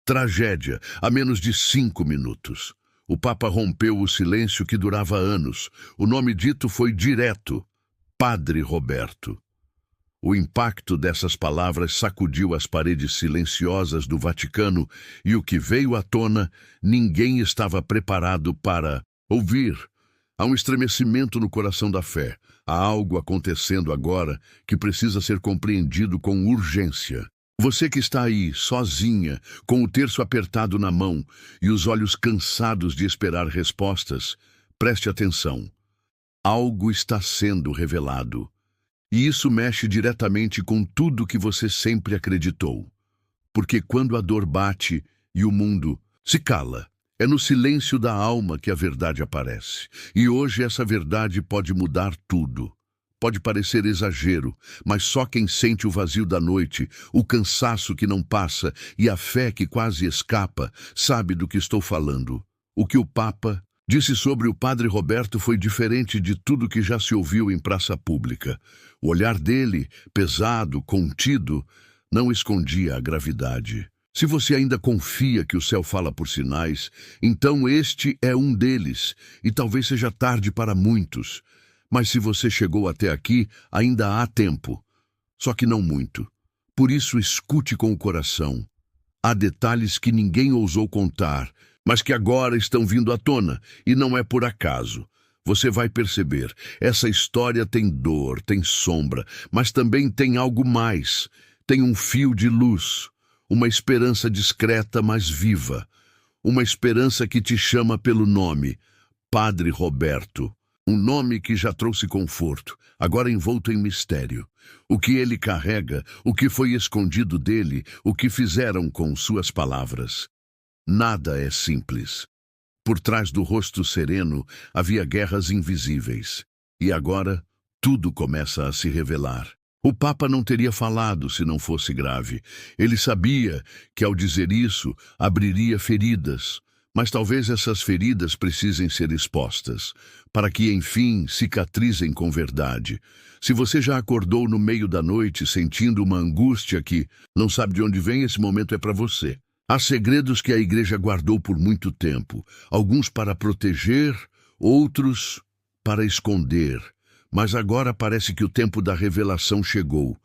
Tragédia, a menos de 5 minutos. O Papa rompeu o silêncio que durava anos. O nome dito foi direto: Padre Roberto. O impacto dessas palavras sacudiu as paredes silenciosas do Vaticano e o que veio à tona, ninguém estava preparado para ouvir. Há um estremecimento no coração da fé. Há algo acontecendo agora que precisa ser compreendido com urgência. Você que está aí, sozinha, com o terço apertado na mão e os olhos cansados de esperar respostas, preste atenção. Algo está sendo revelado. E isso mexe diretamente com tudo que você sempre acreditou. Porque quando a dor bate e o mundo se cala, é no silêncio da alma que a verdade aparece. E hoje essa verdade pode mudar tudo. Pode parecer exagero, mas só quem sente o vazio da noite, o cansaço que não passa e a fé que quase escapa, sabe do que estou falando. O que o Papa disse sobre o Padre Roberto foi diferente de tudo que já se ouviu em praça pública. O olhar dele, pesado, contido, não escondia a gravidade. Se você ainda confia que o céu fala por sinais, então este é um deles, e talvez seja tarde para muitos. Mas se você chegou até aqui, ainda há tempo. Só que não muito. Por isso, escute com o coração. Há detalhes que ninguém ousou contar, mas que agora estão vindo à tona, e não é por acaso. Você vai perceber, essa história tem dor, tem sombra, mas também tem algo mais. Tem um fio de luz, uma esperança discreta, mas viva. Uma esperança que te chama pelo nome, Padre Roberto. Um nome que já trouxe conforto, agora envolto em mistério. O que ele carrega, o que foi escondido dele, o que fizeram com suas palavras. Nada é simples. Por trás do rosto sereno havia guerras invisíveis. E agora, tudo começa a se revelar. O Papa não teria falado se não fosse grave. Ele sabia que, ao dizer isso, abriria feridas. Mas talvez essas feridas precisem ser expostas, para que, enfim, cicatrizem com verdade. Se você já acordou no meio da noite sentindo uma angústia que não sabe de onde vem, esse momento é para você. Há segredos que a Igreja guardou por muito tempo, alguns para proteger, outros para esconder. Mas agora parece que o tempo da revelação chegou.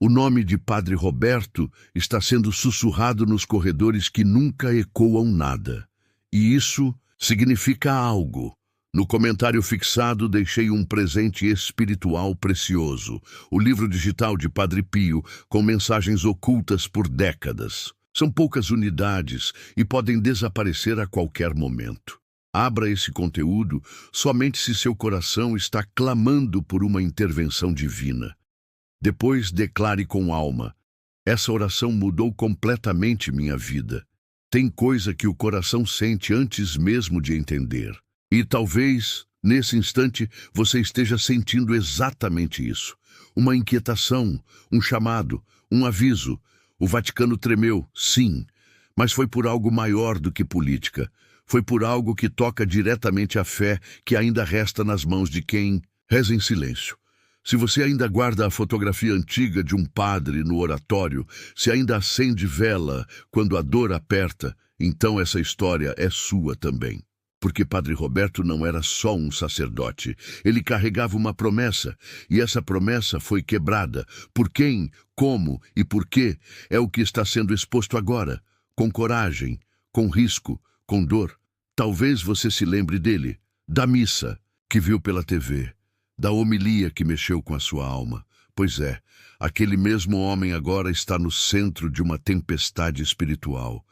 O nome de Padre Roberto está sendo sussurrado nos corredores que nunca ecoam nada. E isso significa algo. No comentário fixado deixei um presente espiritual precioso, o livro digital de Padre Pio, com mensagens ocultas por décadas. São poucas unidades e podem desaparecer a qualquer momento. Abra esse conteúdo somente se seu coração está clamando por uma intervenção divina. Depois declare com alma: essa oração mudou completamente minha vida. Tem coisa que o coração sente antes mesmo de entender. E talvez, nesse instante, você esteja sentindo exatamente isso. Uma inquietação, um chamado, um aviso. O Vaticano tremeu, sim, mas foi por algo maior do que política. Foi por algo que toca diretamente a fé que ainda resta nas mãos de quem reza em silêncio. Se você ainda guarda a fotografia antiga de um padre no oratório, se ainda acende vela quando a dor aperta, então essa história é sua também. Porque Padre Roberto não era só um sacerdote. Ele carregava uma promessa, e essa promessa foi quebrada. Por quem, como e por quê é o que está sendo exposto agora, com coragem, com risco, com dor. Talvez você se lembre dele, da missa que viu pela TV. Da homilia que mexeu com a sua alma. Pois é, aquele mesmo homem agora está no centro de uma tempestade espiritual.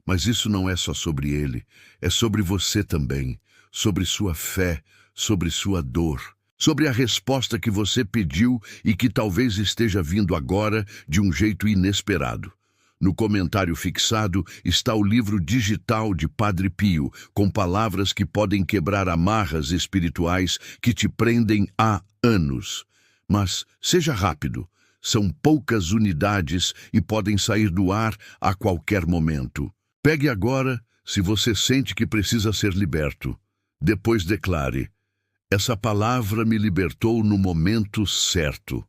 Mas isso não é só sobre ele, é sobre você também, sobre sua fé, sobre sua dor, sobre a resposta que você pediu e que talvez esteja vindo agora de um jeito inesperado. No comentário fixado está o livro digital de Padre Pio, com palavras que podem quebrar amarras espirituais que te prendem há anos. Mas seja rápido, são poucas unidades e podem sair do ar a qualquer momento. Pegue agora se você sente que precisa ser liberto. Depois declare: essa palavra me libertou no momento certo.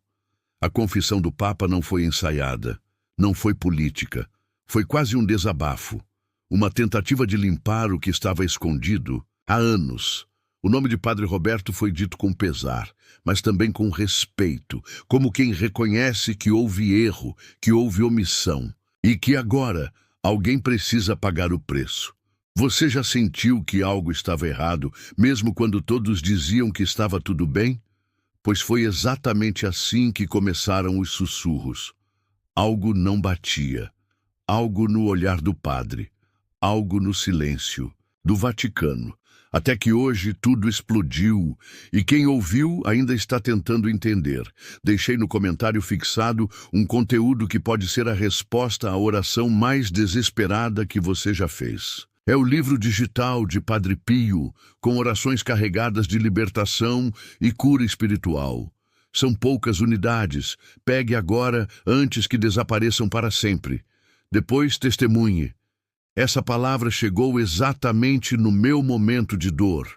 A confissão do Papa não foi ensaiada. Não foi política, Foi quase um desabafo, uma tentativa de limpar o que estava escondido há anos. O nome de Padre Roberto foi dito com pesar, mas também com respeito, como quem reconhece que houve erro, que houve omissão, e que agora alguém precisa pagar o preço. Você já sentiu que algo estava errado, mesmo quando todos diziam que estava tudo bem? Pois foi exatamente assim que começaram os sussurros. Algo não batia. Algo no olhar do padre. Algo no silêncio do Vaticano. Até que hoje tudo explodiu, e quem ouviu ainda está tentando entender. Deixei no comentário fixado um conteúdo que pode ser a resposta à oração mais desesperada que você já fez. É o livro digital de Padre Pio, com orações carregadas de libertação e cura espiritual. São poucas unidades. Pegue agora antes que desapareçam para sempre. Depois testemunhe. Essa palavra chegou exatamente no meu momento de dor.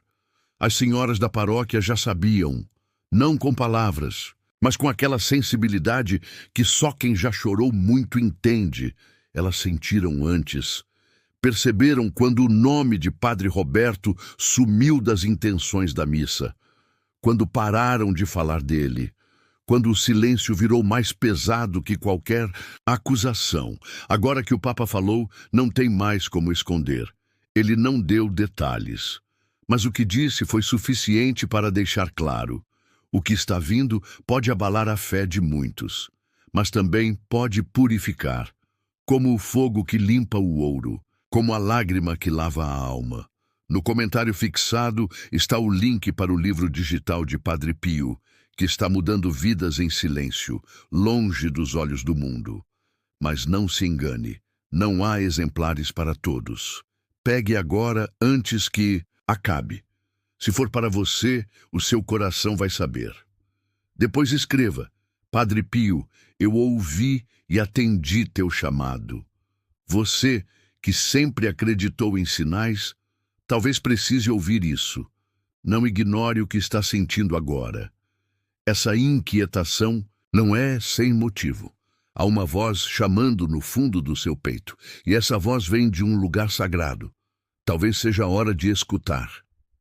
As senhoras da paróquia já sabiam, não com palavras, mas com aquela sensibilidade que só quem já chorou muito entende. Elas sentiram antes. Perceberam quando o nome de Padre Roberto sumiu das intenções da missa, quando pararam de falar dele, quando o silêncio virou mais pesado que qualquer acusação. Agora que o Papa falou, não tem mais como esconder. Ele não deu detalhes, mas o que disse foi suficiente para deixar claro. O que está vindo pode abalar a fé de muitos, mas também pode purificar, como o fogo que limpa o ouro, como a lágrima que lava a alma. No comentário fixado está o link para o livro digital de Padre Pio, que está mudando vidas em silêncio, longe dos olhos do mundo. Mas não se engane, não há exemplares para todos. Pegue agora antes que acabe. Se for para você, o seu coração vai saber. Depois escreva: Padre Pio, eu ouvi e atendi teu chamado. Você, que sempre acreditou em sinais, talvez precise ouvir isso. Não ignore o que está sentindo agora. Essa inquietação não é sem motivo. Há uma voz chamando no fundo do seu peito, e essa voz vem de um lugar sagrado. Talvez seja a hora de escutar,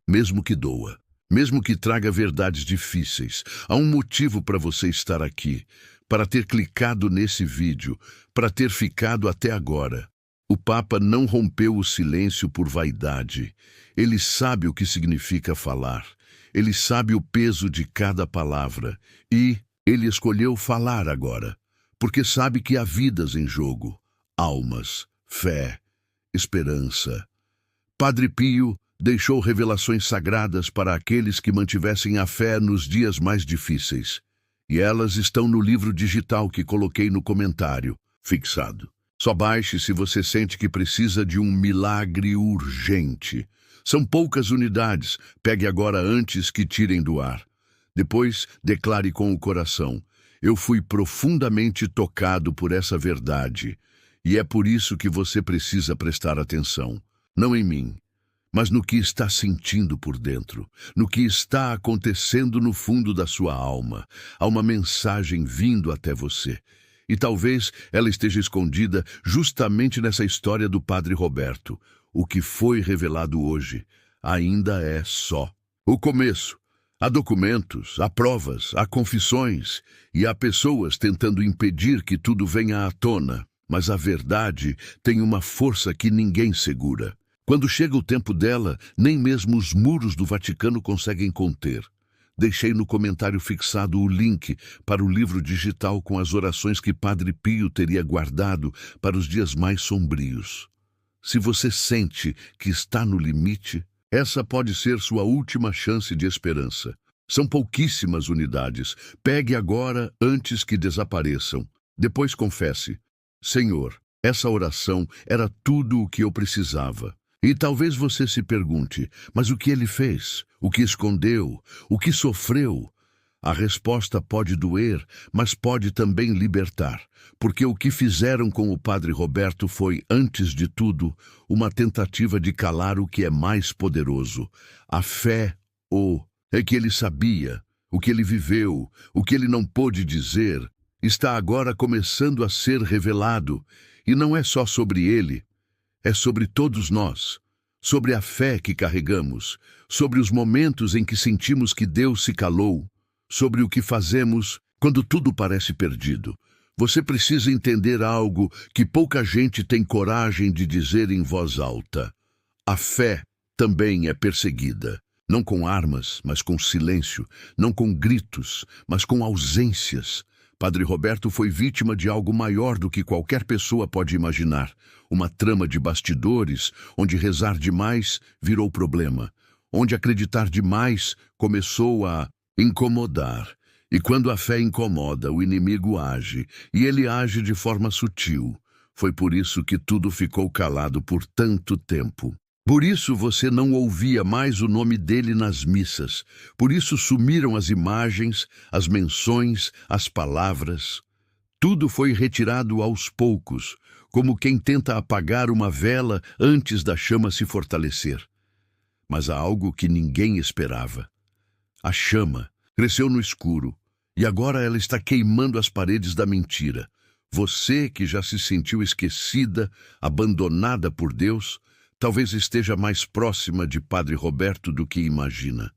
mesmo que doa, mesmo que traga verdades difíceis. Há um motivo para você estar aqui, para ter clicado nesse vídeo, para ter ficado até agora. O Papa não rompeu o silêncio por vaidade. Ele sabe o que significa falar. Ele sabe o peso de cada palavra. E ele escolheu falar agora, porque sabe que há vidas em jogo, almas, fé, esperança. Padre Pio deixou revelações sagradas para aqueles que mantivessem a fé nos dias mais difíceis. E elas estão no livro digital que coloquei no comentário fixado. Só baixe se você sente que precisa de um milagre urgente. São poucas unidades. Pegue agora antes que tirem do ar. Depois, declare com o coração: eu fui profundamente tocado por essa verdade, e é por isso que você precisa prestar atenção. Não em mim, mas no que está sentindo por dentro, no que está acontecendo no fundo da sua alma. Há uma mensagem vindo até você. E talvez ela esteja escondida justamente nessa história do Padre Roberto. O que foi revelado hoje ainda é só o começo. Há documentos, há provas, há confissões, e há pessoas tentando impedir que tudo venha à tona. Mas a verdade tem uma força que ninguém segura. Quando chega o tempo dela, nem mesmo os muros do Vaticano conseguem conter. Deixei no comentário fixado o link para o livro digital com as orações que Padre Pio teria guardado para os dias mais sombrios. Se você sente que está no limite, essa pode ser sua última chance de esperança. São pouquíssimas unidades. Pegue agora antes que desapareçam. Depois confesse: Senhor, essa oração era tudo o que eu precisava. E talvez você se pergunte: mas o que ele fez? O que escondeu? O que sofreu? A resposta pode doer, mas pode também libertar, porque o que fizeram com o Padre Roberto foi, antes de tudo, uma tentativa de calar o que é mais poderoso. A fé, é que ele sabia, o que ele viveu, o que ele não pôde dizer, está agora começando a ser revelado. E não é só sobre ele, é sobre todos nós, sobre a fé que carregamos, sobre os momentos em que sentimos que Deus se calou, sobre o que fazemos quando tudo parece perdido. Você precisa entender algo que pouca gente tem coragem de dizer em voz alta. A fé também é perseguida, não com armas, mas com silêncio, não com gritos, mas com ausências. Padre Roberto foi vítima de algo maior do que qualquer pessoa pode imaginar. Uma trama de bastidores, onde rezar demais virou problema, onde acreditar demais começou a incomodar. E quando a fé incomoda, o inimigo age, e ele age de forma sutil. Foi por isso que tudo ficou calado por tanto tempo. Por isso você não ouvia mais o nome dele nas missas. Por isso sumiram as imagens, as menções, as palavras. Tudo foi retirado aos poucos, como quem tenta apagar uma vela antes da chama se fortalecer. Mas há algo que ninguém esperava. A chama cresceu no escuro, e agora ela está queimando as paredes da mentira. Você que já se sentiu esquecida, abandonada por Deus, talvez esteja mais próxima de Padre Roberto do que imagina.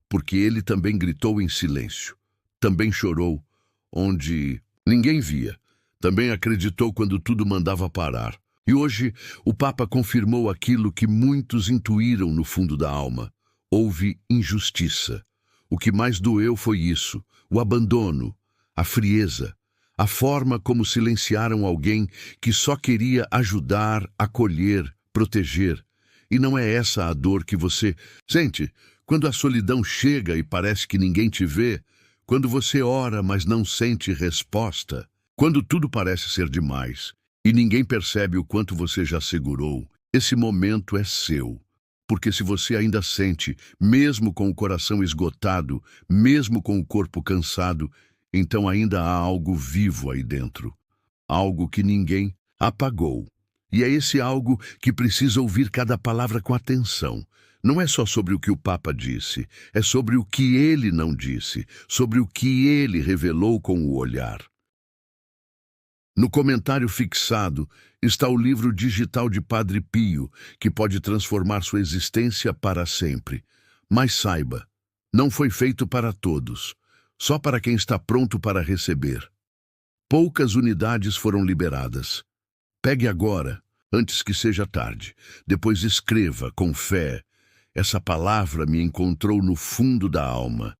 Porque ele também gritou em silêncio, também chorou, onde ninguém via, também acreditou quando tudo mandava parar. E hoje o Papa confirmou aquilo que muitos intuíram no fundo da alma. Houve injustiça. O que mais doeu foi isso, o abandono, a frieza, a forma como silenciaram alguém que só queria ajudar, acolher, proteger. E não é essa a dor que você sente quando a solidão chega e parece que ninguém te vê, quando você ora, mas não sente resposta, quando tudo parece ser demais e ninguém percebe o quanto você já segurou. Esse momento é seu. Porque se você ainda sente, mesmo com o coração esgotado, mesmo com o corpo cansado, então ainda há algo vivo aí dentro. Algo que ninguém apagou. E é esse algo que precisa ouvir cada palavra com atenção. Não é só sobre o que o Papa disse, é sobre o que ele não disse, sobre o que ele revelou com o olhar. No comentário fixado está o livro digital de Padre Pio, que pode transformar sua existência para sempre. Mas saiba, não foi feito para todos, só para quem está pronto para receber. Poucas unidades foram liberadas. Pegue agora, antes que seja tarde. Depois escreva, com fé. Essa palavra me encontrou no fundo da alma.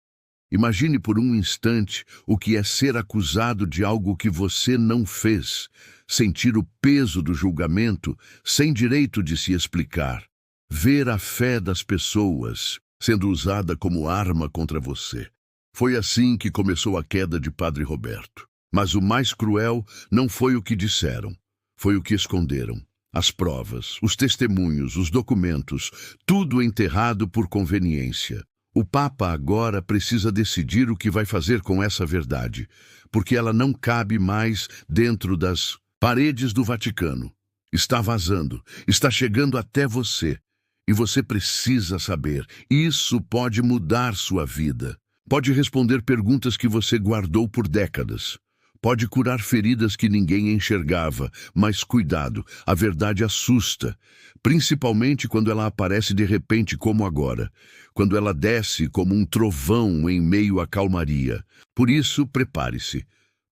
Imagine por um instante o que é ser acusado de algo que você não fez, sentir o peso do julgamento sem direito de se explicar, ver a fé das pessoas sendo usada como arma contra você. Foi assim que começou a queda de Padre Roberto. Mas o mais cruel não foi o que disseram, foi o que esconderam. As provas, os testemunhos, os documentos, tudo enterrado por conveniência. O Papa agora precisa decidir o que vai fazer com essa verdade, porque ela não cabe mais dentro das paredes do Vaticano. Está vazando, está chegando até você. E você precisa saber, isso pode mudar sua vida. Pode responder perguntas que você guardou por décadas. Pode curar feridas que ninguém enxergava, mas cuidado, a verdade assusta, principalmente quando ela aparece de repente como agora, quando ela desce como um trovão em meio à calmaria. Por isso, prepare-se,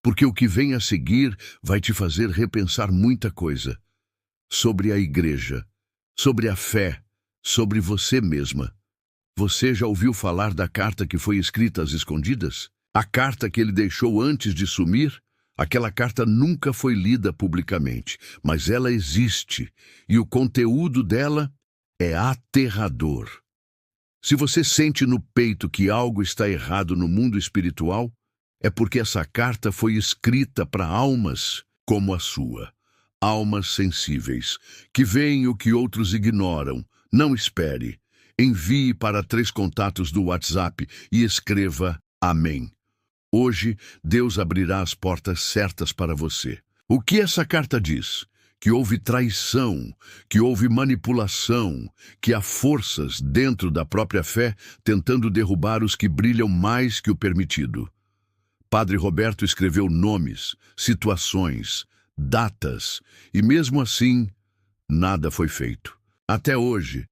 porque o que vem a seguir vai te fazer repensar muita coisa. Sobre a igreja, sobre a fé, sobre você mesma. Você já ouviu falar da carta que foi escrita às escondidas? A carta que ele deixou antes de sumir? Aquela carta nunca foi lida publicamente, mas ela existe, e o conteúdo dela é aterrador. Se você sente no peito que algo está errado no mundo espiritual, é porque essa carta foi escrita para almas como a sua. Almas sensíveis, que veem o que outros ignoram. Não espere. Envie para 3 contatos do WhatsApp e escreva Amém. Hoje, Deus abrirá as portas certas para você. O que essa carta diz? Que houve traição, que houve manipulação, que há forças dentro da própria fé tentando derrubar os que brilham mais que o permitido. Padre Roberto escreveu nomes, situações, datas, e mesmo assim, nada foi feito. Até hoje.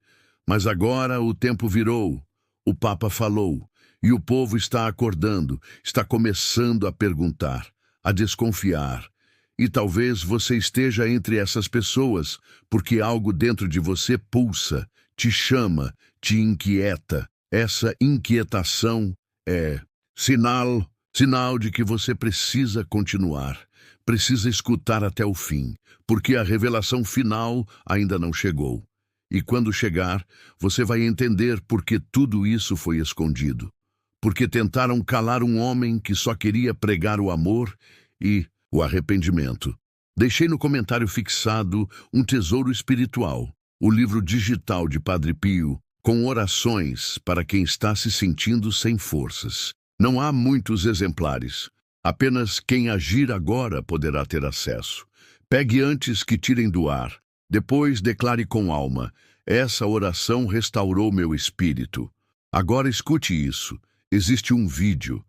Mas agora o tempo virou, o Papa falou, e o povo está acordando, está começando a perguntar, a desconfiar. E talvez você esteja entre essas pessoas, porque algo dentro de você pulsa, te chama, te inquieta. Essa inquietação é sinal de que você precisa continuar, precisa escutar até o fim, porque a revelação final ainda não chegou. E quando chegar, você vai entender por que tudo isso foi escondido. Porque tentaram calar um homem que só queria pregar o amor e o arrependimento. Deixei no comentário fixado um tesouro espiritual, o livro digital de Padre Pio, com orações para quem está se sentindo sem forças. Não há muitos exemplares. Apenas quem agir agora poderá ter acesso. Pegue antes que tirem do ar. Depois declare com alma: essa oração restaurou meu espírito. Agora escute isso. Existe um vídeo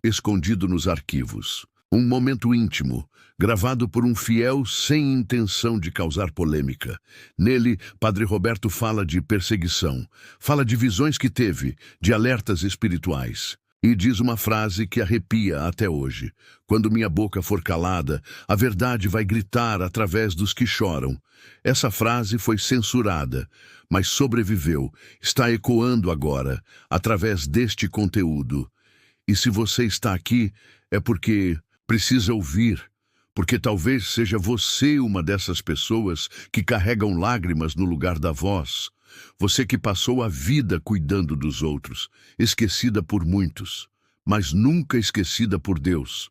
escondido nos arquivos. Um momento íntimo, gravado por um fiel sem intenção de causar polêmica. Nele, Padre Roberto fala de perseguição, fala de visões que teve, de alertas espirituais. E diz uma frase que arrepia até hoje: quando minha boca for calada, a verdade vai gritar através dos que choram. Essa frase foi censurada, mas sobreviveu, está ecoando agora, através deste conteúdo. E se você está aqui, é porque precisa ouvir, porque talvez seja você uma dessas pessoas que carregam lágrimas no lugar da voz. Você que passou a vida cuidando dos outros, esquecida por muitos, mas nunca esquecida por Deus.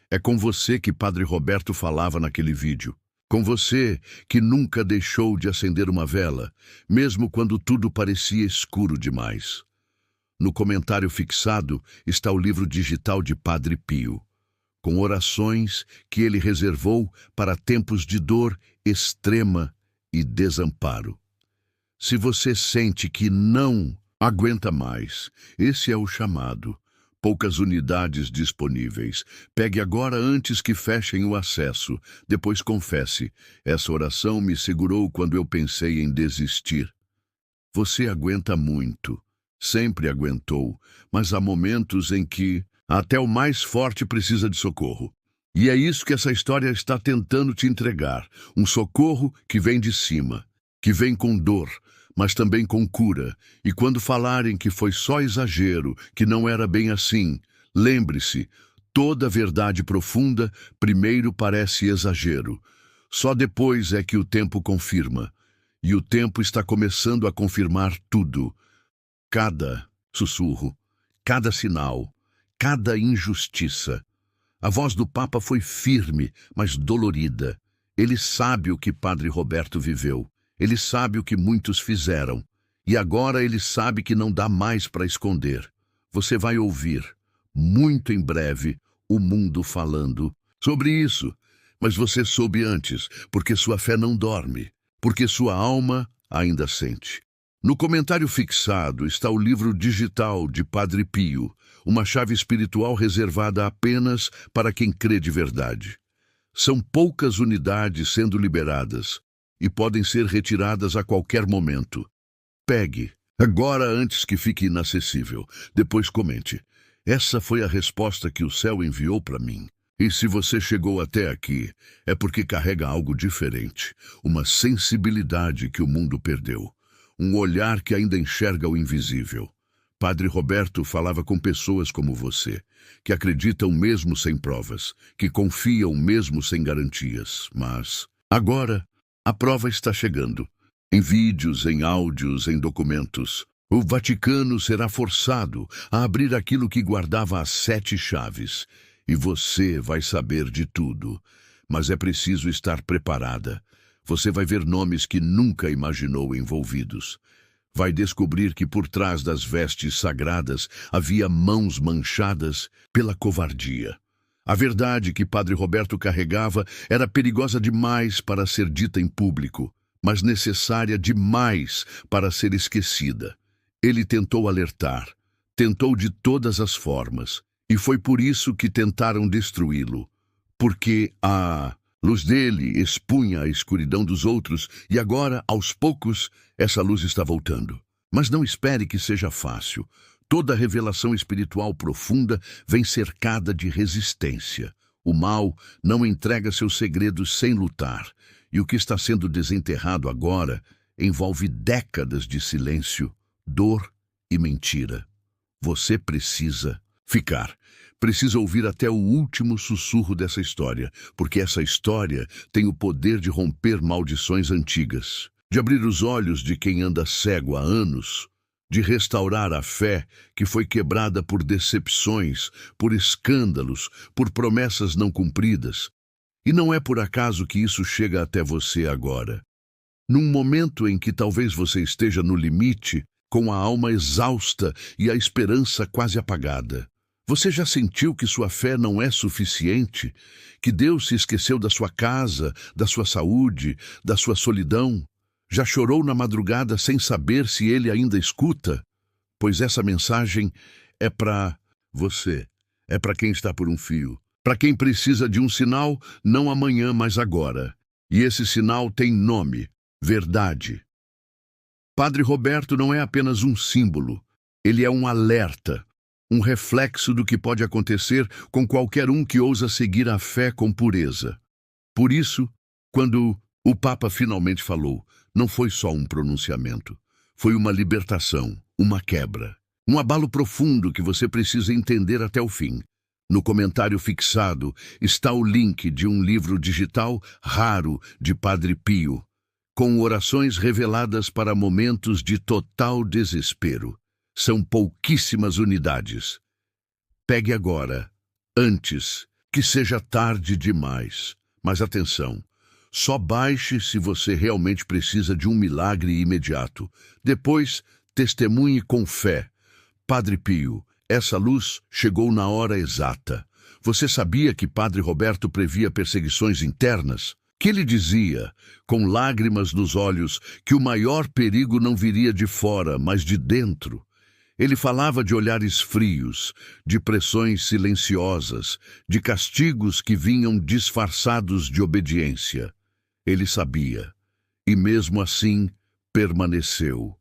É com você que Padre Roberto falava naquele vídeo. Com você que nunca deixou de acender uma vela, mesmo quando tudo parecia escuro demais. No comentário fixado está o livro digital de Padre Pio, com orações que ele reservou para tempos de dor extrema e desamparo. Se você sente que não aguenta mais, esse é o chamado. Poucas unidades disponíveis. Pegue agora antes que fechem o acesso. Depois confesse: essa oração me segurou quando eu pensei em desistir. Você aguenta muito. Sempre aguentou. Mas há momentos em que até o mais forte precisa de socorro. E é isso que essa história está tentando te entregar. Um socorro que vem de cima, que vem com dor, mas também com cura. E quando falarem que foi só exagero, que não era bem assim, lembre-se, toda verdade profunda primeiro parece exagero. Só depois é que o tempo confirma. E o tempo está começando a confirmar tudo. Cada sussurro, cada sinal, cada injustiça. A voz do Papa foi firme, mas dolorida. Ele sabe o que Padre Roberto viveu. Ele sabe o que muitos fizeram. E agora ele sabe que não dá mais para esconder. Você vai ouvir, muito em breve, o mundo falando sobre isso. Mas você soube antes, porque sua fé não dorme, porque sua alma ainda sente. No comentário fixado está o livro digital de Padre Pio, uma chave espiritual reservada apenas para quem crê de verdade. São poucas unidades sendo liberadas e podem ser retiradas a qualquer momento. Pegue, agora antes que fique inacessível. Depois comente: essa foi a resposta que o céu enviou para mim. E se você chegou até aqui, é porque carrega algo diferente, uma sensibilidade que o mundo perdeu. Um olhar que ainda enxerga o invisível. Padre Roberto falava com pessoas como você, que acreditam mesmo sem provas, que confiam mesmo sem garantias. Mas agora a prova está chegando. Em vídeos, em áudios, em documentos. O Vaticano será forçado a abrir aquilo que guardava as 7 chaves. E você vai saber de tudo. Mas é preciso estar preparada. Você vai ver nomes que nunca imaginou envolvidos. Vai descobrir que por trás das vestes sagradas havia mãos manchadas pela covardia. A verdade que Padre Roberto carregava era perigosa demais para ser dita em público, mas necessária demais para ser esquecida. Ele tentou alertar, tentou de todas as formas, e foi por isso que tentaram destruí-lo. Porque Luz dele expunha a escuridão dos outros e agora, aos poucos, essa luz está voltando. Mas não espere que seja fácil. Toda revelação espiritual profunda vem cercada de resistência. O mal não entrega seus segredos sem lutar. E o que está sendo desenterrado agora envolve décadas de silêncio, dor e mentira. Você precisa ficar. Precisa ouvir até o último sussurro dessa história, porque essa história tem o poder de romper maldições antigas, de abrir os olhos de quem anda cego há anos, de restaurar a fé que foi quebrada por decepções, por escândalos, por promessas não cumpridas. E não é por acaso que isso chega até você agora. Num momento em que talvez você esteja no limite, com a alma exausta e a esperança quase apagada. Você já sentiu que sua fé não é suficiente? Que Deus se esqueceu da sua casa, da sua saúde, da sua solidão? Já chorou na madrugada sem saber se Ele ainda escuta? Pois essa mensagem é para você, é para quem está por um fio, para quem precisa de um sinal, não amanhã, mas agora. E esse sinal tem nome: verdade. Padre Roberto não é apenas um símbolo, ele é um alerta, um reflexo do que pode acontecer com qualquer um que ousa seguir a fé com pureza. Por isso, quando o Papa finalmente falou, não foi só um pronunciamento, foi uma libertação, uma quebra, um abalo profundo que você precisa entender até o fim. No comentário fixado está o link de um livro digital raro de Padre Pio, com orações reveladas para momentos de total desespero. São pouquíssimas unidades. Pegue agora, antes que seja tarde demais. Mas atenção, só baixe se você realmente precisa de um milagre imediato. Depois, testemunhe com fé. Padre Pio, essa luz chegou na hora exata. Você sabia que Padre Roberto previa perseguições internas? Que ele dizia, com lágrimas nos olhos, que o maior perigo não viria de fora, mas de dentro. Ele falava de olhares frios, de pressões silenciosas, de castigos que vinham disfarçados de obediência. Ele sabia, e mesmo assim permaneceu.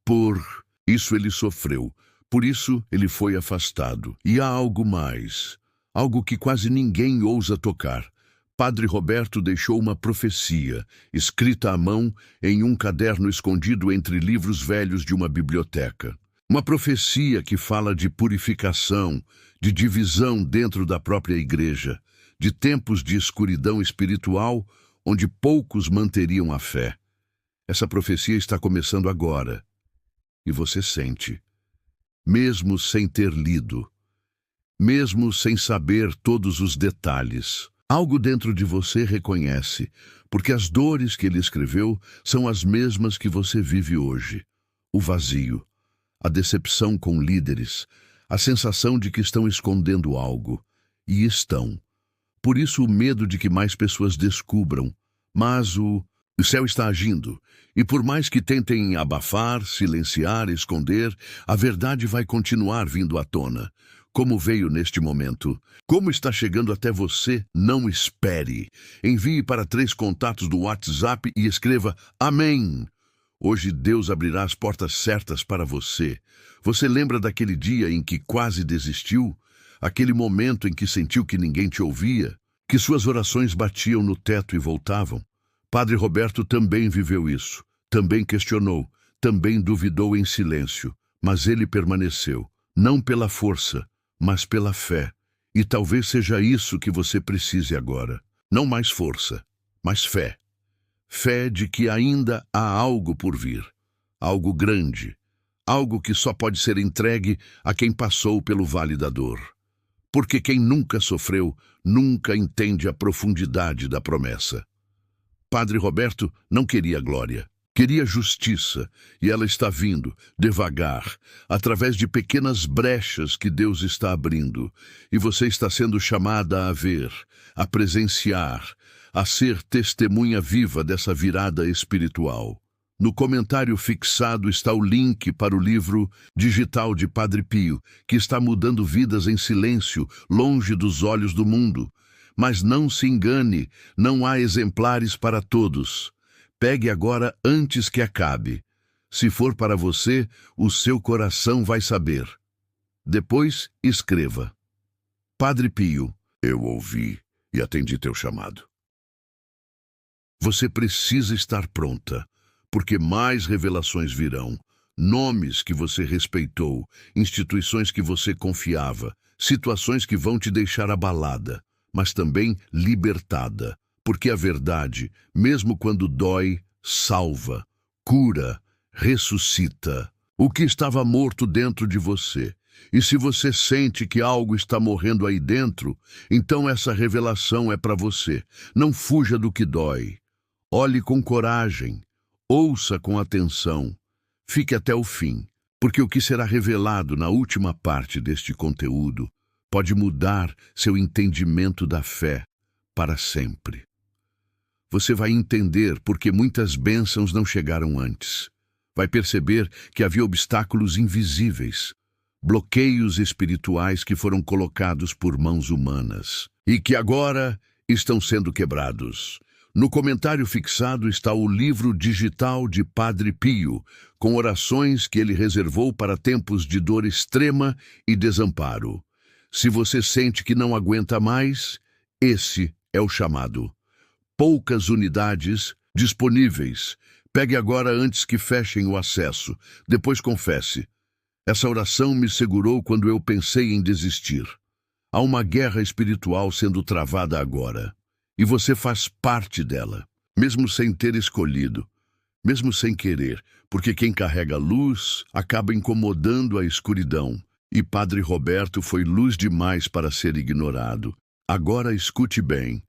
Por isso ele sofreu, por isso ele foi afastado. E há algo mais, algo que quase ninguém ousa tocar. Padre Roberto deixou uma profecia, escrita à mão em um caderno escondido entre livros velhos de uma biblioteca. Uma profecia que fala de purificação, de divisão dentro da própria igreja, de tempos de escuridão espiritual onde poucos manteriam a fé. Essa profecia está começando agora. E você sente, mesmo sem ter lido, mesmo sem saber todos os detalhes, algo dentro de você reconhece, porque as dores que ele escreveu são as mesmas que você vive hoje. O vazio, a decepção com líderes, a sensação de que estão escondendo algo. E estão. Por isso o medo de que mais pessoas descubram. Mas o céu está agindo. E por mais que tentem abafar, silenciar, esconder, a verdade vai continuar vindo à tona. Como veio neste momento. Como está chegando até você, não espere. Envie para 3 contatos do WhatsApp e escreva Amém. Hoje Deus abrirá as portas certas para você. Você lembra daquele dia em que quase desistiu? Aquele momento em que sentiu que ninguém te ouvia? Que suas orações batiam no teto e voltavam? Padre Roberto também viveu isso. Também questionou. Também duvidou em silêncio. Mas ele permaneceu. Não pela força, mas pela fé. E talvez seja isso que você precise agora. Não mais força, mas fé. Fé de que ainda há algo por vir, algo grande, algo que só pode ser entregue a quem passou pelo vale da dor. Porque quem nunca sofreu, nunca entende a profundidade da promessa. Padre Roberto não queria glória, queria justiça, e ela está vindo, devagar, através de pequenas brechas que Deus está abrindo, e você está sendo chamada a ver, a presenciar, a ser testemunha viva dessa virada espiritual. No comentário fixado está o link para o livro digital de Padre Pio, que está mudando vidas em silêncio, longe dos olhos do mundo. Mas não se engane, não há exemplares para todos. Pegue agora antes que acabe. Se for para você, o seu coração vai saber. Depois, escreva. Padre Pio, eu ouvi e atendi teu chamado. Você precisa estar pronta, porque mais revelações virão. Nomes que você respeitou, instituições que você confiava, situações que vão te deixar abalada, mas também libertada, porque a verdade, mesmo quando dói, salva, cura, ressuscita o que estava morto dentro de você. E se você sente que algo está morrendo aí dentro, então essa revelação é para você. Não fuja do que dói. Olhe com coragem, ouça com atenção, fique até o fim, porque o que será revelado na última parte deste conteúdo pode mudar seu entendimento da fé para sempre. Você vai entender porque muitas bênçãos não chegaram antes. Vai perceber que havia obstáculos invisíveis, bloqueios espirituais que foram colocados por mãos humanas e que agora estão sendo quebrados. No comentário fixado está o livro digital de Padre Pio, com orações que ele reservou para tempos de dor extrema e desamparo. Se você sente que não aguenta mais, esse é o chamado. Poucas unidades disponíveis. Pegue agora antes que fechem o acesso. Depois confesse. Essa oração me segurou quando eu pensei em desistir. Há uma guerra espiritual sendo travada agora. E você faz parte dela, mesmo sem ter escolhido, mesmo sem querer, porque quem carrega luz acaba incomodando a escuridão. E Padre Roberto foi luz demais para ser ignorado. Agora escute bem.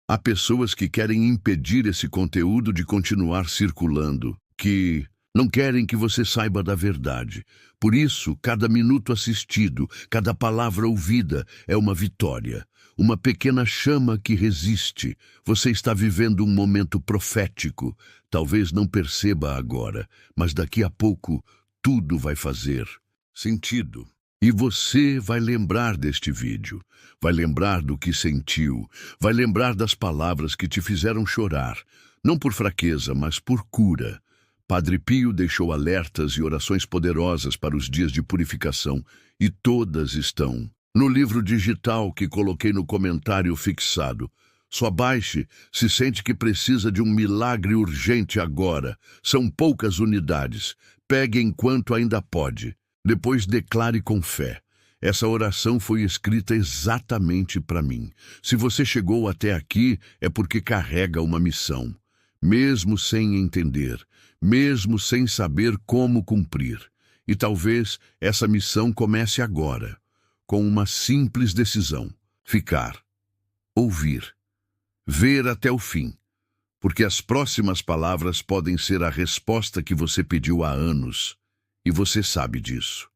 Há pessoas que querem impedir esse conteúdo de continuar circulando, que não querem que você saiba da verdade. Por isso, cada minuto assistido, cada palavra ouvida é uma vitória. Uma pequena chama que resiste. Você está vivendo um momento profético. Talvez não perceba agora, mas daqui a pouco tudo vai fazer sentido. E você vai lembrar deste vídeo, vai lembrar do que sentiu, vai lembrar das palavras que te fizeram chorar, não por fraqueza, mas por cura. Padre Pio deixou alertas e orações poderosas para os dias de purificação, e todas estão no livro digital que coloquei no comentário fixado. Só baixe se sente que precisa de um milagre urgente agora. São poucas unidades. Pegue enquanto ainda pode. Depois declare com fé. Essa oração foi escrita exatamente para mim. Se você chegou até aqui, é porque carrega uma missão. Mesmo sem entender, mesmo sem saber como cumprir. E talvez essa missão comece agora. Com uma simples decisão: ficar, ouvir, ver até o fim, porque as próximas palavras podem ser a resposta que você pediu há anos, e você sabe disso,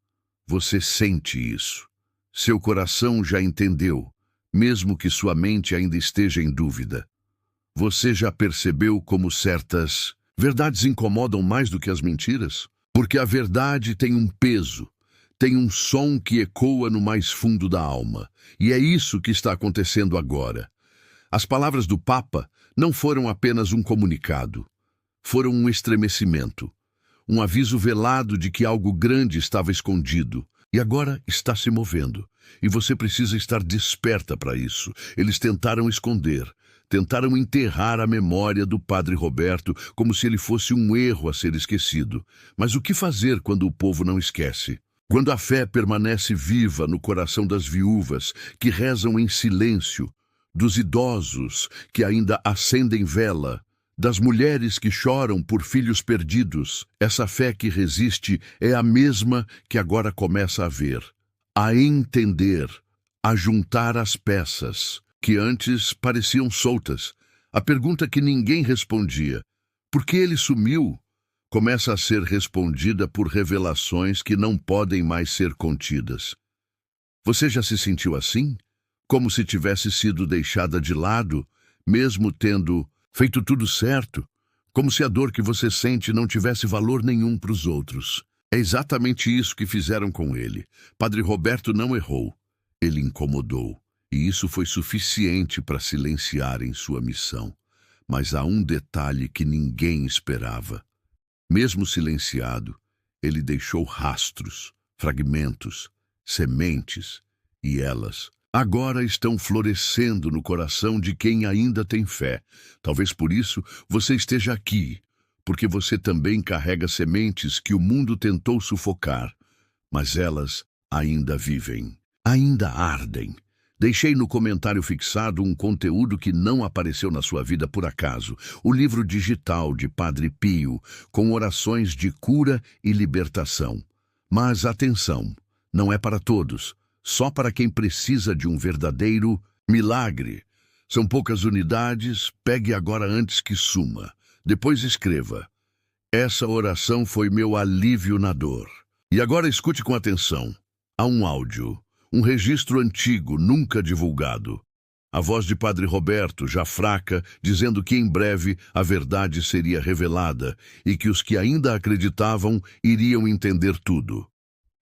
você sente isso, seu coração já entendeu, mesmo que sua mente ainda esteja em dúvida. Você já percebeu como certas verdades incomodam mais do que as mentiras? Porque a verdade tem um peso, tem um som que ecoa no mais fundo da alma. E é isso que está acontecendo agora. As palavras do Papa não foram apenas um comunicado. Foram um estremecimento. Um aviso velado de que algo grande estava escondido. E agora está se movendo. E você precisa estar desperta para isso. Eles tentaram esconder. Tentaram enterrar a memória do Padre Roberto como se ele fosse um erro a ser esquecido. Mas o que fazer quando o povo não esquece? Quando a fé permanece viva no coração das viúvas que rezam em silêncio, dos idosos que ainda acendem vela, das mulheres que choram por filhos perdidos, essa fé que resiste é a mesma que agora começa a ver, a entender, a juntar as peças que antes pareciam soltas. A pergunta que ninguém respondia, por que ele sumiu? Começa a ser respondida por revelações que não podem mais ser contidas. Você já se sentiu assim? Como se tivesse sido deixada de lado, mesmo tendo feito tudo certo? Como se a dor que você sente não tivesse valor nenhum para os outros. É exatamente isso que fizeram com ele. Padre Roberto não errou. Ele incomodou. E isso foi suficiente para silenciarem sua missão. Mas há um detalhe que ninguém esperava. Mesmo silenciado, ele deixou rastros, fragmentos, sementes, e elas agora estão florescendo no coração de quem ainda tem fé. Talvez por isso você esteja aqui, porque você também carrega sementes que o mundo tentou sufocar, mas elas ainda vivem, ainda ardem. Deixei no comentário fixado um conteúdo que não apareceu na sua vida por acaso, o livro digital de Padre Pio, com orações de cura e libertação. Mas atenção, não é para todos, só para quem precisa de um verdadeiro milagre. São poucas unidades, pegue agora antes que suma. Depois escreva: essa oração foi meu alívio na dor. E agora escute com atenção. Há um áudio. Um registro antigo, nunca divulgado. A voz de Padre Roberto, já fraca, dizendo que em breve a verdade seria revelada e que os que ainda acreditavam iriam entender tudo.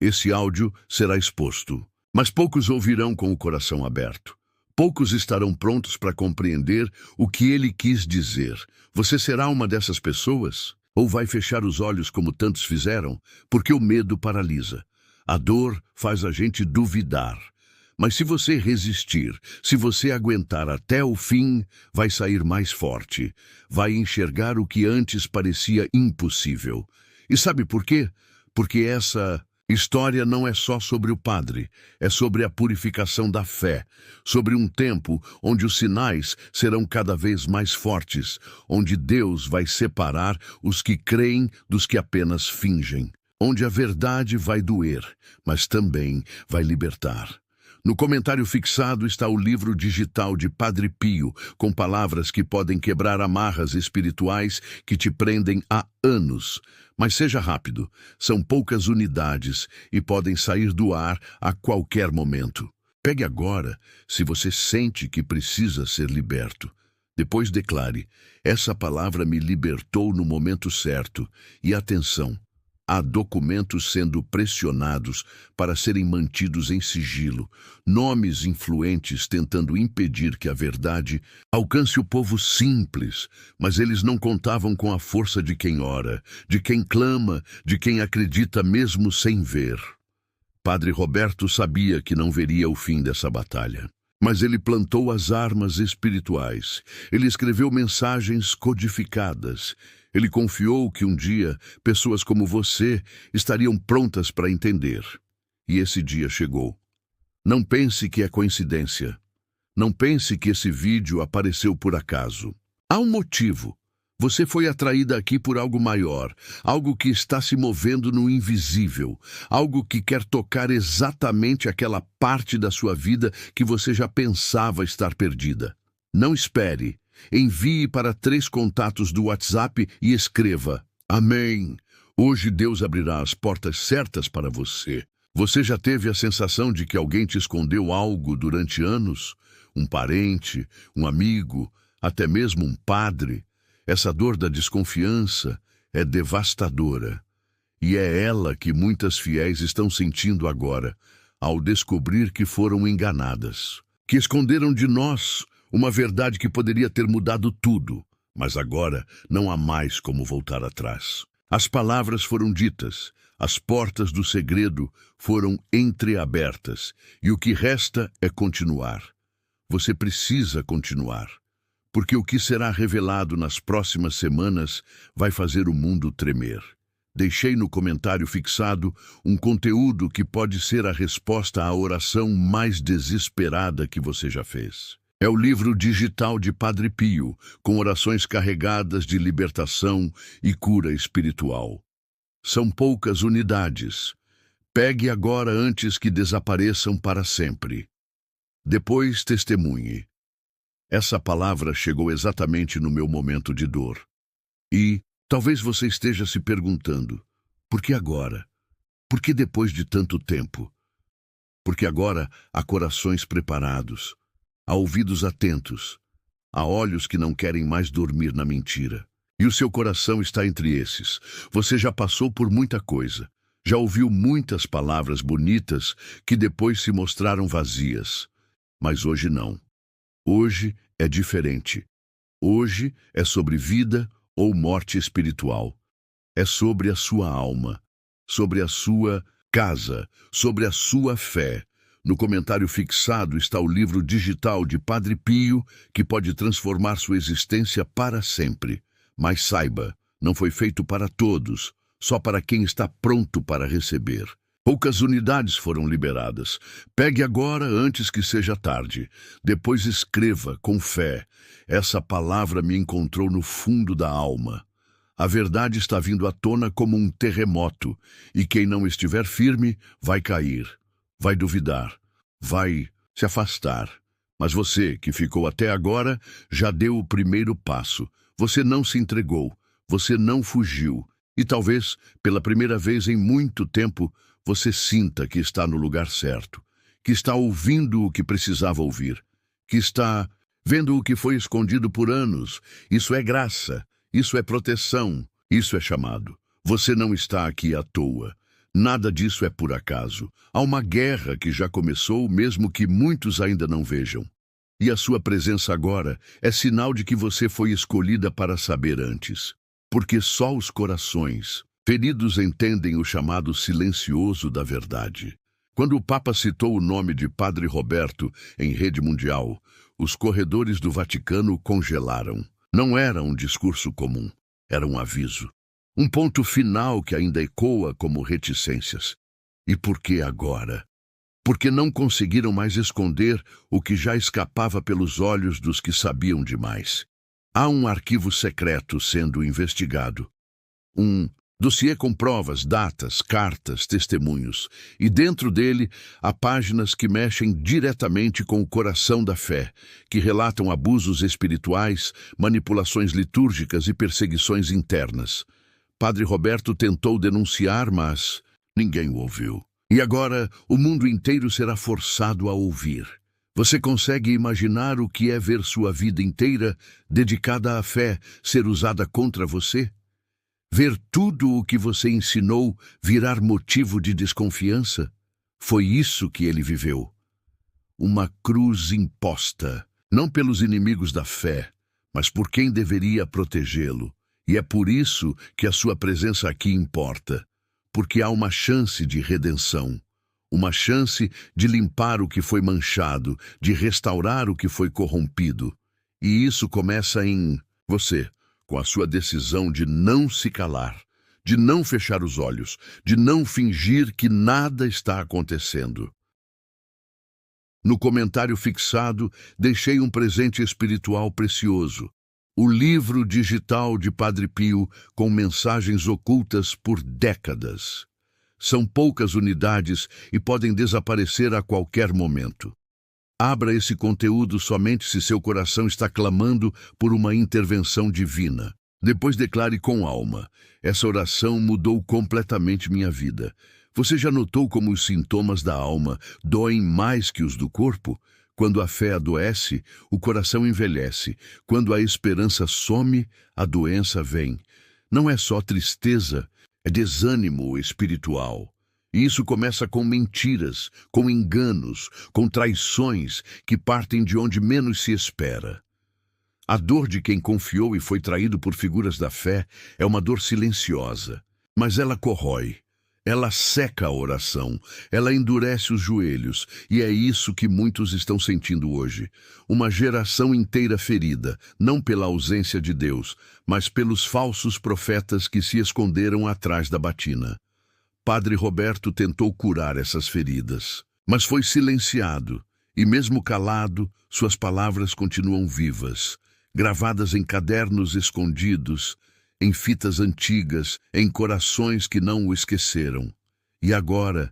Esse áudio será exposto, mas poucos ouvirão com o coração aberto. Poucos estarão prontos para compreender o que ele quis dizer. Você será uma dessas pessoas? Ou vai fechar os olhos como tantos fizeram? Porque o medo paralisa. A dor faz a gente duvidar. Mas se você resistir, se você aguentar até o fim, vai sair mais forte. Vai enxergar o que antes parecia impossível. E sabe por quê? Porque essa história não é só sobre o padre, é sobre a purificação da fé, sobre um tempo onde os sinais serão cada vez mais fortes, onde Deus vai separar os que creem dos que apenas fingem. Onde a verdade vai doer, mas também vai libertar. No comentário fixado está o livro digital de Padre Pio, com palavras que podem quebrar amarras espirituais que te prendem há anos. Mas seja rápido, são poucas unidades e podem sair do ar a qualquer momento. Pegue agora, se você sente que precisa ser liberto. Depois declare: essa palavra me libertou no momento certo. E atenção! Há documentos sendo pressionados para serem mantidos em sigilo, nomes influentes tentando impedir que a verdade alcance o povo simples, mas eles não contavam com a força de quem ora, de quem clama, de quem acredita mesmo sem ver. Padre Roberto sabia que não veria o fim dessa batalha. Mas ele plantou as armas espirituais. Ele escreveu mensagens codificadas. Ele confiou que um dia pessoas como você estariam prontas para entender. E esse dia chegou. Não pense que é coincidência. Não pense que esse vídeo apareceu por acaso. Há um motivo. Você foi atraída aqui por algo maior, algo que está se movendo no invisível, algo que quer tocar exatamente aquela parte da sua vida que você já pensava estar perdida. Não espere. Envie para 3 contatos do WhatsApp e escreva: Amém. Hoje Deus abrirá as portas certas para você. Você já teve a sensação de que alguém te escondeu algo durante anos? Um parente, um amigo, até mesmo um padre? Essa dor da desconfiança é devastadora. E é ela que muitas fiéis estão sentindo agora, ao descobrir que foram enganadas. Que esconderam de nós uma verdade que poderia ter mudado tudo, mas agora não há mais como voltar atrás. As palavras foram ditas, as portas do segredo foram entreabertas, e o que resta é continuar. Você precisa continuar, porque o que será revelado nas próximas semanas vai fazer o mundo tremer. Deixei no comentário fixado um conteúdo que pode ser a resposta à oração mais desesperada que você já fez. É o livro digital de Padre Pio, com orações carregadas de libertação e cura espiritual. São poucas unidades. Pegue agora antes que desapareçam para sempre. Depois testemunhe. Essa palavra chegou exatamente no meu momento de dor. E talvez você esteja se perguntando: por que agora? Por que depois de tanto tempo? Porque agora há corações preparados. Há ouvidos atentos, há olhos que não querem mais dormir na mentira. E o seu coração está entre esses. Você já passou por muita coisa, já ouviu muitas palavras bonitas que depois se mostraram vazias. Mas hoje não. Hoje é diferente. Hoje é sobre vida ou morte espiritual. É sobre a sua alma, sobre a sua casa, sobre a sua fé. No comentário fixado está o livro digital de Padre Pio, que pode transformar sua existência para sempre. Mas saiba, não foi feito para todos, só para quem está pronto para receber. Poucas unidades foram liberadas. Pegue agora antes que seja tarde. Depois escreva com fé. Essa palavra me encontrou no fundo da alma. A verdade está vindo à tona como um terremoto, e quem não estiver firme vai cair, vai duvidar, vai se afastar. Mas você, que ficou até agora, já deu o primeiro passo. Você não se entregou, você não fugiu. E talvez, pela primeira vez em muito tempo, você sinta que está no lugar certo, que está ouvindo o que precisava ouvir, que está vendo o que foi escondido por anos. Isso é graça, isso é proteção, isso é chamado. Você não está aqui à toa. Nada disso é por acaso. Há uma guerra que já começou, mesmo que muitos ainda não vejam. E a sua presença agora é sinal de que você foi escolhida para saber antes. Porque só os corações feridos entendem o chamado silencioso da verdade. Quando o Papa citou o nome de Padre Roberto em rede mundial, os corredores do Vaticano congelaram. Não era um discurso comum, era um aviso. Um ponto final que ainda ecoa como reticências. E por que agora? Porque não conseguiram mais esconder o que já escapava pelos olhos dos que sabiam demais. Há um arquivo secreto sendo investigado. Um dossiê com provas, datas, cartas, testemunhos. E dentro dele há páginas que mexem diretamente com o coração da fé, que relatam abusos espirituais, manipulações litúrgicas e perseguições internas. Padre Roberto tentou denunciar, mas ninguém o ouviu. E agora o mundo inteiro será forçado a ouvir. Você consegue imaginar o que é ver sua vida inteira dedicada à fé ser usada contra você? Ver tudo o que você ensinou virar motivo de desconfiança? Foi isso que ele viveu. Uma cruz imposta, não pelos inimigos da fé, mas por quem deveria protegê-lo. E é por isso que a sua presença aqui importa. Porque há uma chance de redenção. Uma chance de limpar o que foi manchado, de restaurar o que foi corrompido. E isso começa em você, com a sua decisão de não se calar, de não fechar os olhos, de não fingir que nada está acontecendo. No comentário fixado, deixei um presente espiritual precioso. O livro digital de Padre Pio com mensagens ocultas por décadas. São poucas unidades e podem desaparecer a qualquer momento. Abra esse conteúdo somente se seu coração está clamando por uma intervenção divina. Depois declare com alma: essa oração mudou completamente minha vida. Você já notou como os sintomas da alma doem mais que os do corpo? Quando a fé adoece, o coração envelhece. Quando a esperança some, a doença vem. Não é só tristeza, é desânimo espiritual. E isso começa com mentiras, com enganos, com traições que partem de onde menos se espera. A dor de quem confiou e foi traído por figuras da fé é uma dor silenciosa, mas ela corrói. Ela seca a oração, ela endurece os joelhos, e é isso que muitos estão sentindo hoje. Uma geração inteira ferida, não pela ausência de Deus, mas pelos falsos profetas que se esconderam atrás da batina. Padre Roberto tentou curar essas feridas, mas foi silenciado, e mesmo calado, suas palavras continuam vivas, gravadas em cadernos escondidos, em fitas antigas, em corações que não o esqueceram. E agora,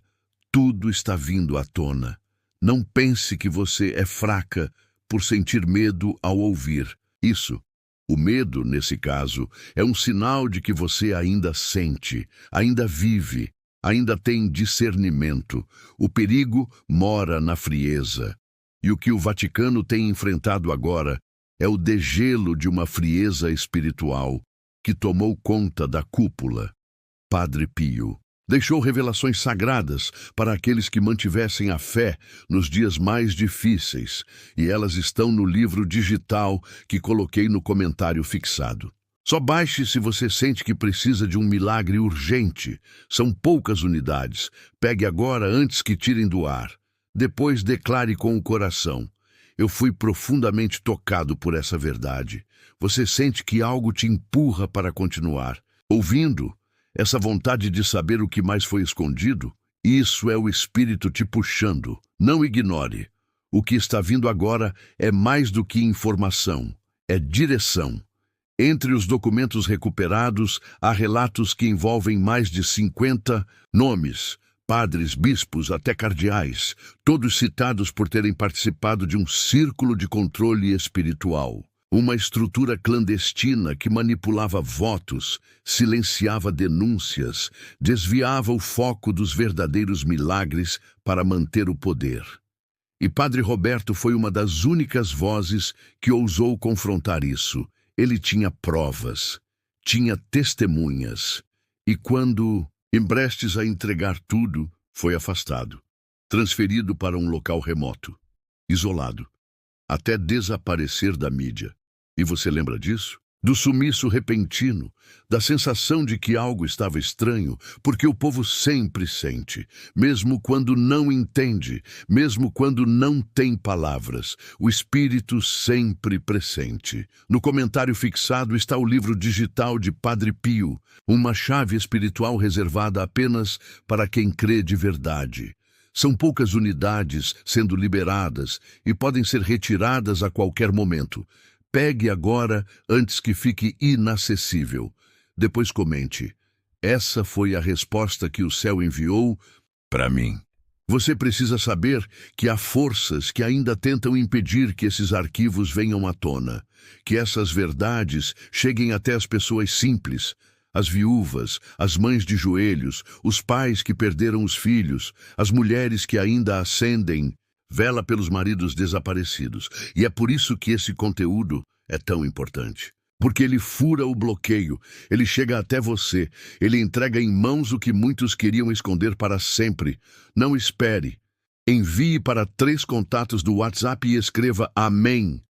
tudo está vindo à tona. Não pense que você é fraca por sentir medo ao ouvir isso. O medo, nesse caso, é um sinal de que você ainda sente, ainda vive, ainda tem discernimento. O perigo mora na frieza. E o que o Vaticano tem enfrentado agora é o degelo de uma frieza espiritual que tomou conta da cúpula. Padre Pio. Deixou revelações sagradas para aqueles que mantivessem a fé nos dias mais difíceis, e elas estão no livro digital que coloquei no comentário fixado. Só baixe se você sente que precisa de um milagre urgente. São poucas unidades. Pegue agora antes que tirem do ar. Depois declare com o coração: eu fui profundamente tocado por essa verdade. Você sente que algo te empurra para continuar. Ouvindo essa vontade de saber o que mais foi escondido, isso é o Espírito te puxando. Não ignore. O que está vindo agora é mais do que informação, é direção. Entre os documentos recuperados, há relatos que envolvem mais de 50 nomes, padres, bispos, até cardeais, todos citados por terem participado de um círculo de controle espiritual. Uma estrutura clandestina que manipulava votos, silenciava denúncias, desviava o foco dos verdadeiros milagres para manter o poder. E Padre Roberto foi uma das únicas vozes que ousou confrontar isso. Ele tinha provas, tinha testemunhas, e quando, emprestes a entregar tudo, foi afastado, transferido para um local remoto, isolado, até desaparecer da mídia. E você lembra disso? Do sumiço repentino, da sensação de que algo estava estranho, porque o povo sempre sente, mesmo quando não entende, mesmo quando não tem palavras, o Espírito sempre pressente. No comentário fixado está o livro digital de Padre Pio, uma chave espiritual reservada apenas para quem crê de verdade. São poucas unidades sendo liberadas e podem ser retiradas a qualquer momento. Pegue agora antes que fique inacessível. Depois comente: essa foi a resposta que o céu enviou para mim. Você precisa saber que há forças que ainda tentam impedir que esses arquivos venham à tona, que essas verdades cheguem até as pessoas simples, as viúvas, as mães de joelhos, os pais que perderam os filhos, as mulheres que ainda acendem vela pelos maridos desaparecidos. E é por isso que esse conteúdo é tão importante. Porque ele fura o bloqueio, ele chega até você, ele entrega em mãos o que muitos queriam esconder para sempre. Não espere. Envie para 3 contatos do WhatsApp e escreva Amém.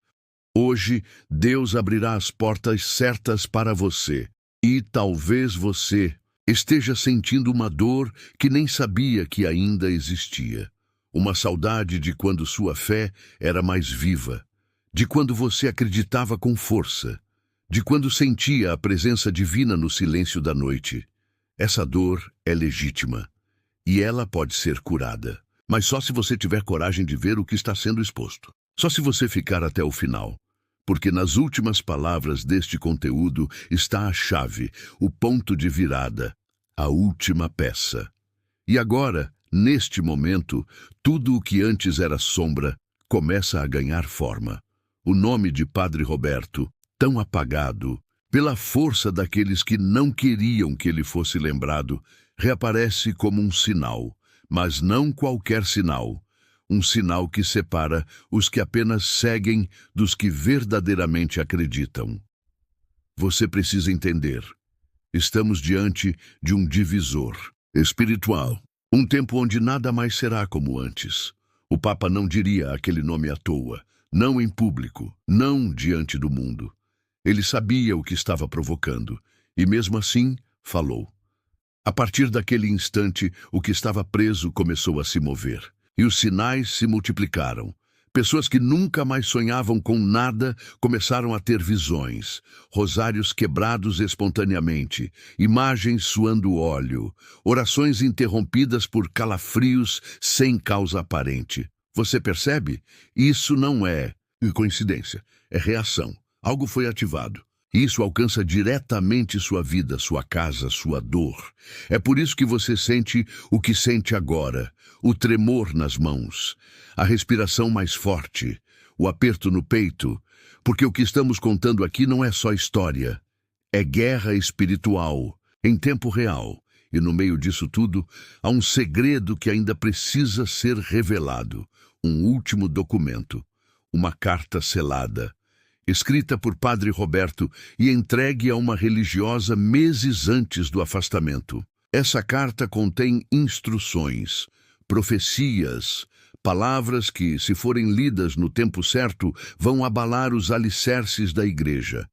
Hoje, Deus abrirá as portas certas para você. E talvez você esteja sentindo uma dor que nem sabia que ainda existia. Uma saudade de quando sua fé era mais viva, de quando você acreditava com força, de quando sentia a presença divina no silêncio da noite. Essa dor é legítima e ela pode ser curada, mas só se você tiver coragem de ver o que está sendo exposto. Só se você ficar até o final, porque nas últimas palavras deste conteúdo está a chave, o ponto de virada, a última peça. E agora, neste momento, tudo o que antes era sombra começa a ganhar forma. O nome de Padre Roberto, tão apagado, pela força daqueles que não queriam que ele fosse lembrado, reaparece como um sinal, mas não qualquer sinal. Um sinal que separa os que apenas seguem dos que verdadeiramente acreditam. Você precisa entender. Estamos diante de um divisor espiritual. Um tempo onde nada mais será como antes. O Papa não diria aquele nome à toa, não em público, não diante do mundo. Ele sabia o que estava provocando, e mesmo assim, falou. A partir daquele instante, o que estava preso começou a se mover, e os sinais se multiplicaram. Pessoas que nunca mais sonhavam com nada começaram a ter visões, rosários quebrados espontaneamente, imagens suando óleo, orações interrompidas por calafrios sem causa aparente. Você percebe? Isso não é coincidência, é reação. Algo foi ativado. Isso alcança diretamente sua vida, sua casa, sua dor. É por isso que você sente o que sente agora, o tremor nas mãos, a respiração mais forte, o aperto no peito, porque o que estamos contando aqui não é só história, é guerra espiritual, em tempo real. E no meio disso tudo, há um segredo que ainda precisa ser revelado, um último documento, uma carta selada, escrita por Padre Roberto e entregue a uma religiosa meses antes do afastamento. Essa carta contém instruções, profecias, palavras que, se forem lidas no tempo certo, vão abalar os alicerces da igreja.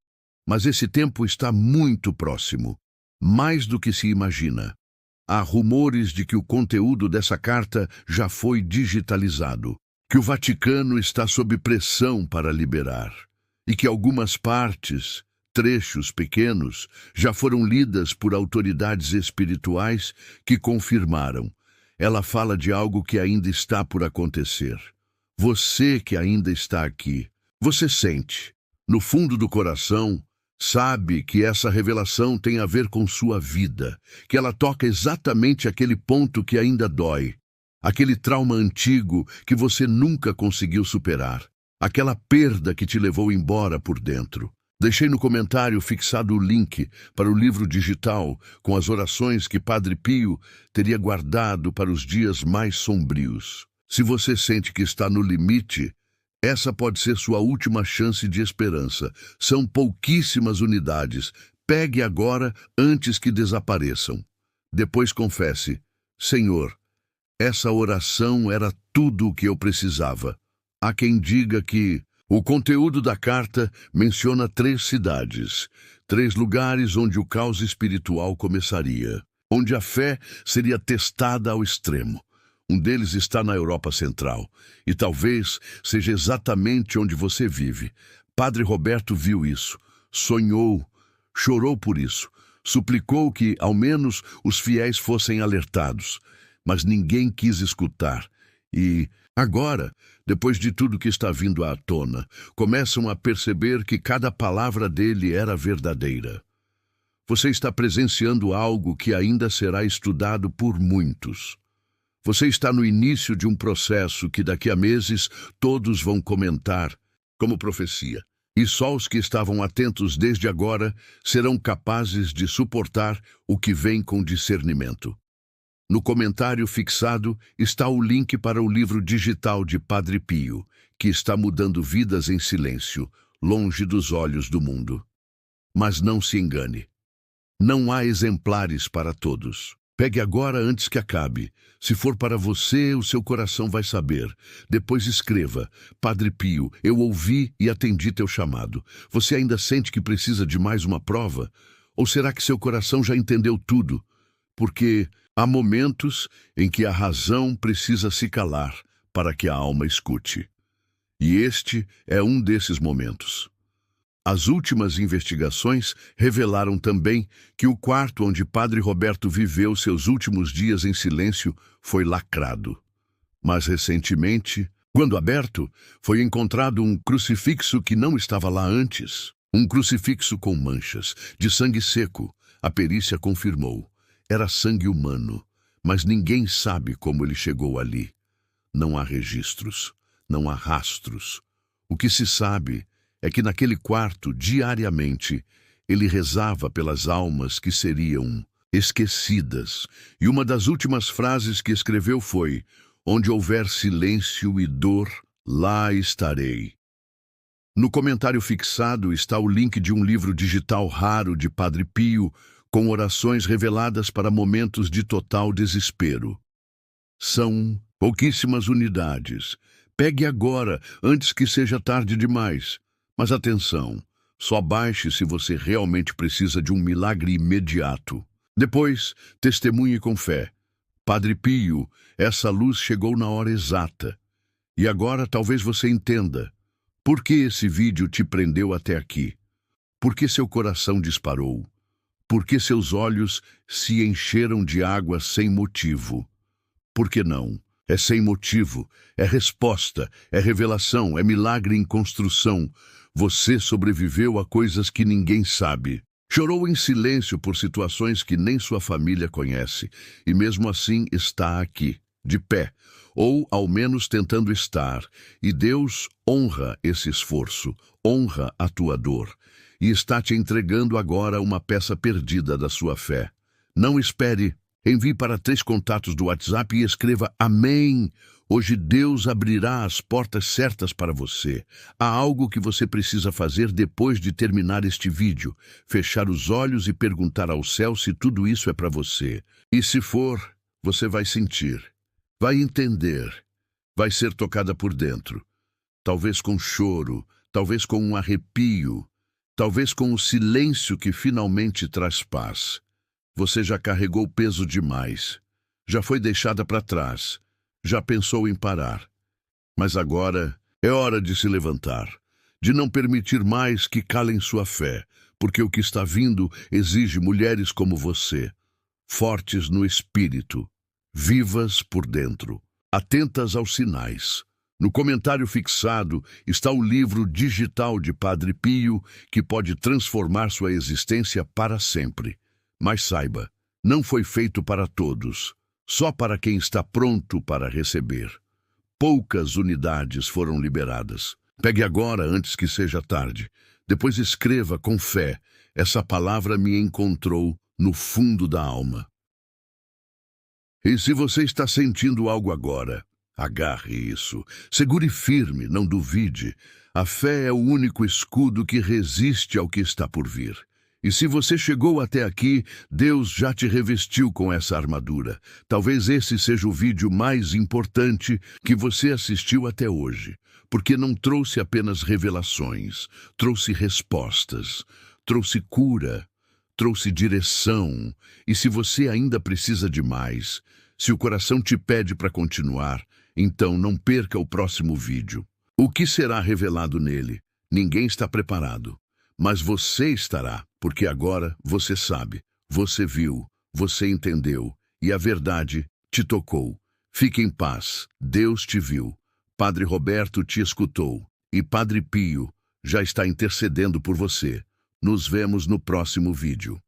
Mas esse tempo está muito próximo, mais do que se imagina. Há rumores de que o conteúdo dessa carta já foi digitalizado, que o Vaticano está sob pressão para liberar, e que algumas partes, trechos pequenos, já foram lidas por autoridades espirituais que confirmaram. Ela fala de algo que ainda está por acontecer. Você que ainda está aqui, você sente, no fundo do coração, sabe que essa revelação tem a ver com sua vida, que ela toca exatamente aquele ponto que ainda dói, aquele trauma antigo que você nunca conseguiu superar, aquela perda que te levou embora por dentro. Deixei no comentário fixado o link para o livro digital com as orações que Padre Pio teria guardado para os dias mais sombrios. Se você sente que está no limite, essa pode ser sua última chance de esperança. São pouquíssimas unidades. Pegue agora antes que desapareçam. Depois confesse: Senhor, essa oração era tudo o que eu precisava. Há quem diga que o conteúdo da carta menciona 3 cidades, 3 lugares onde o caos espiritual começaria, onde a fé seria testada ao extremo. Um deles está na Europa Central, e talvez seja exatamente onde você vive. Padre Roberto viu isso, sonhou, chorou por isso, suplicou que, ao menos, os fiéis fossem alertados, mas ninguém quis escutar. E agora, depois de tudo que está vindo à tona, começam a perceber que cada palavra dele era verdadeira. Você está presenciando algo que ainda será estudado por muitos. Você está no início de um processo que daqui a meses todos vão comentar como profecia. E só os que estavam atentos desde agora serão capazes de suportar o que vem com discernimento. No comentário fixado está o link para o livro digital de Padre Pio, que está mudando vidas em silêncio, longe dos olhos do mundo. Mas não se engane. Não há exemplares para todos. Pegue agora antes que acabe. Se for para você, o seu coração vai saber. Depois escreva: Padre Pio, eu ouvi e atendi teu chamado. Você ainda sente que precisa de mais uma prova? Ou será que seu coração já entendeu tudo? Porque há momentos em que a razão precisa se calar para que a alma escute. E este é um desses momentos. As últimas investigações revelaram também que o quarto onde Padre Roberto viveu seus últimos dias em silêncio foi lacrado. Mas recentemente, quando aberto, foi encontrado um crucifixo que não estava lá antes. Um crucifixo com manchas, de sangue seco. A perícia confirmou. Era sangue humano, mas ninguém sabe como ele chegou ali. Não há registros, não há rastros. O que se sabe é que naquele quarto, diariamente, ele rezava pelas almas que seriam esquecidas. E uma das últimas frases que escreveu foi: onde houver silêncio e dor, lá estarei. No comentário fixado está o link de um livro digital raro de Padre Pio, com orações reveladas para momentos de total desespero. São pouquíssimas unidades. Pegue agora, antes que seja tarde demais. Mas atenção, só baixe se você realmente precisa de um milagre imediato. Depois, testemunhe com fé. Padre Pio, essa luz chegou na hora exata. E agora talvez você entenda. Por que esse vídeo te prendeu até aqui? Por que seu coração disparou? Por que seus olhos se encheram de água sem motivo? Por que não? É sem motivo, é resposta, é revelação, é milagre em construção. Você sobreviveu a coisas que ninguém sabe. Chorou em silêncio por situações que nem sua família conhece, e mesmo assim está aqui, de pé, ou ao menos tentando estar, e Deus honra esse esforço, honra a tua dor, e está te entregando agora uma peça perdida da sua fé. Não espere. Envie para 3 contatos do WhatsApp e escreva Amém Hoje Deus abrirá as portas certas para você. Há algo que você precisa fazer depois de terminar este vídeo. Fechar os olhos e perguntar ao céu se tudo isso é para você. E se for, você vai sentir, vai entender, vai ser tocada por dentro. Talvez com choro, talvez com um arrepio, talvez com o silêncio que finalmente traz paz. Você já carregou peso demais, já foi deixada para trás, já pensou em parar. Mas agora é hora de se levantar, de não permitir mais que calem sua fé, porque o que está vindo exige mulheres como você, fortes no espírito, vivas por dentro, atentas aos sinais. No comentário fixado está o livro digital de Padre Pio, que pode transformar sua existência para sempre. Mas saiba, não foi feito para todos, só para quem está pronto para receber. Poucas unidades foram liberadas. Pegue agora antes que seja tarde. Depois escreva com fé: essa palavra me encontrou no fundo da alma. E se você está sentindo algo agora, agarre isso. Segure firme, não duvide. A fé é o único escudo que resiste ao que está por vir. E se você chegou até aqui, Deus já te revestiu com essa armadura. Talvez esse seja o vídeo mais importante que você assistiu até hoje, porque não trouxe apenas revelações, trouxe respostas, trouxe cura, trouxe direção. E se você ainda precisa de mais, se o coração te pede para continuar, então não perca o próximo vídeo. O que será revelado nele? Ninguém está preparado. Mas você estará, porque agora você sabe, você viu, você entendeu, e a verdade te tocou. Fique em paz, Deus te viu, Padre Roberto te escutou, e Padre Pio já está intercedendo por você. Nos vemos no próximo vídeo.